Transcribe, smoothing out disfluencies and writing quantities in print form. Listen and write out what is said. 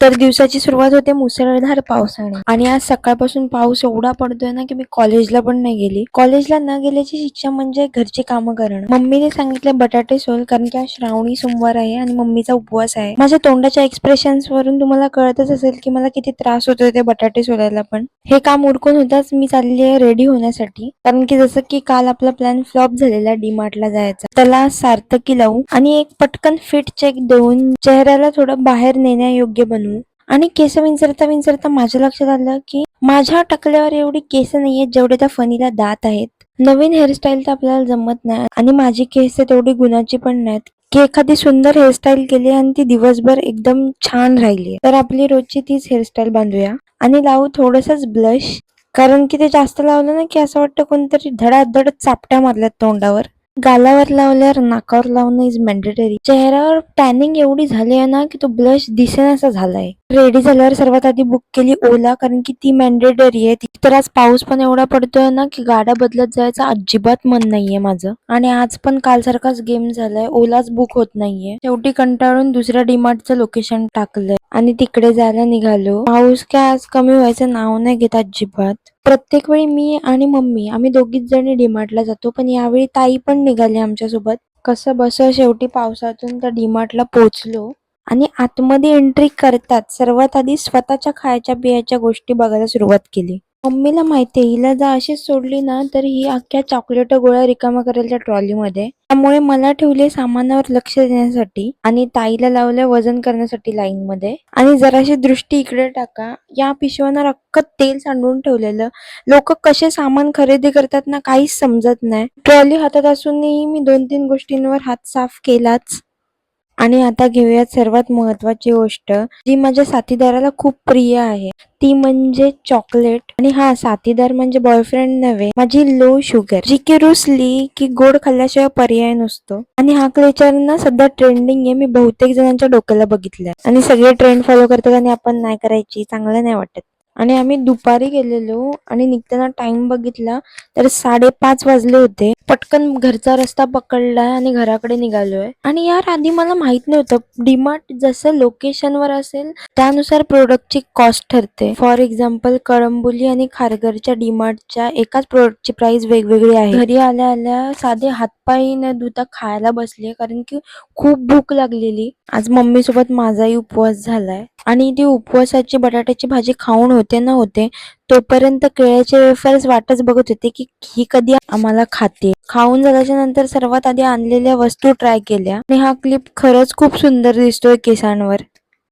तर दिवसाची सुरुवात होते मुसळधार पावसाने आणि आज सकाळपासून पाऊस एवढा पडतोय ना की मी कॉलेजला पण नाही गेली. कॉलेजला न गेल्याची शिक्षा म्हणजे घरची कामं करणं. मम्मीने सांगितले बटाटे सोल, कारण की आज श्रावणी सोमवार आहे आणि मम्मीचा उपवास आहे. माझ्या तोंडाच्या एक्सप्रेशन्स वरून तुम्हाला कळतच असेल की मला किती त्रास होतोय ते बटाटे सोलायला. पण हे काम उरकून होताच मी चालली आहे रेडी होण्यासाठी, कारण की जसं की काल आपला प्लॅन फ्लॉप झालेला डीमार्टला जायचा, त्याला सार्थकी लावू आणि एक पटकन फिट चेक देऊन चेहऱ्याला थोडं बाहेर नेण्यायोग्य बनवू. आणि केस विंचरता विंचरता माझ्या लक्षात आलं की माझ्या टकल्यावर एवढी केस नाहीयेत जेवढे त्या फणीला दात आहेत. नवीन हेअरस्टाईल तर आपल्याला जमत नाही आणि माझी केस तेवढी गुणाची पण नाहीत की एखादी सुंदर हेअरस्टाईल केली आणि ती दिवसभर एकदम छान राहिली. तर आपली रोजची तीच हेअरस्टाईल बांधूया आणि लावू थोडंसंच ब्लश, कारण की ते जास्त लावलं ना की असं वाटतं कोणतरी धडाधड चापट्या मारल्यात तोंडावर. गालावर लावल्यावर नाकावर लावणं इज मॅन्डेटरी. चेहऱ्यावर टॅनिंग एवढी झाली आहे ना की तो ब्लश दिसेनासा झालाय. रेडी झाल्यावर सर्वात आधी बुक केली ओला, कारण की ती मॅन्डेटरी आहे. तर आज पाऊस पण एवढा पडतोय ना की गाड्या बदलत जायचं अजिबात मन नाहीये माझं. आणि आज पण काल सारखाच गेम झालाय, ओलाच बुक होत नाहीये. शेवटी कंटाळून दुसऱ्या डीमार्टचं लोकेशन टाकलंय आणि तिकडे जायला निघालो. पाऊस काय आज कमी व्हायचं नाव नाही घेत अजिबात. प्रत्येक वेळी मी आणि मम्मी आम्ही दोघीच जणी डीमार्टला जातो, पण यावेळी ताई पण निघाली आमच्यासोबत. कसं बस शेवटी पावसातून त्या डीमार्टला पोहोचलो आणि आतमध्ये एंट्री करतात सर्वात आधी स्वतःच्या खायच्या पियाच्या गोष्टी बघायला सुरुवात केली. मम्मीला माहितीये हिला जर अशीच सोडली ना तर ही अख्ख्या चॉकलेट गोळ्या रिकामा करेल त्या ट्रॉलीमध्ये. त्यामुळे मला ठेवले सामानावर लक्ष देण्यासाठी आणि ताईला लावले वजन करण्यासाठी लाईन मध्ये. आणि जराशी दृष्टी इकडे टाका, या पिशव्यांवर अख्खं तेल सांडून ठेवलेलं. लोक कसे सामान खरेदी करतात ना काहीच समजत नाही. ट्रॉली हातात असूनही मी 2-3 गोष्टींवर हात साफ केलाच. आणि आता घेऊयात सर्वात महत्वाची गोष्ट जी माझ्या साथीदाराला खूप प्रिय आहे, ती म्हणजे चॉकलेट. आणि हा साथीदार म्हणजे बॉयफ्रेंड नव्हे, माझी लो शुगर जी की रुसली की गोड खाल्ल्याशिवाय पर्याय नसतो. आणि हा क्लेचर ना सध्या ट्रेंडिंग आहे, मी बहुतेक जणांच्या डोक्याला बघितलंय. आणि सगळे ट्रेंड फॉलो करतात आणि आपण नाही करायची, चांगलं नाही वाटत. आणि आम्ही दुपारी गेलेलो आणि निघताना टाइम बघितला तर 5:30 वाजले होते. पटकन घरचा रस्ता पकडलाय आणि घराकडे निघालोय. आणि यार आधी मला माहित नव्हतं डीमार्ट जसं लोकेशनवर असेल त्यानुसार प्रोडक्टची कॉस्ट ठरते. फॉर एक्झाम्पल कळंबोली आणि खारघरच्या डीमार्टच्या एकाच प्रोडक्टची प्राइस वेगवेगळी आहे. घरी आल्या आल्या साधे हातपाय न धुता खायला बसले, कारण की खूप भूक लागलेली. आज मम्मी सोबत माझाही उपवास झालाय आणि ती उपवासाची बटाट्याची भाजी खाऊन होते ना होते तोपर्यंत केळ्याचे वेफर्स वाटच बघत होते की ही कधी आम्हाला खाते. खाऊन झाल्याच्या नंतर सर्वात आधी आणलेल्या वस्तू ट्राय केल्या आणि हा क्लिप खरंच खूप सुंदर दिसतोय केसांवर.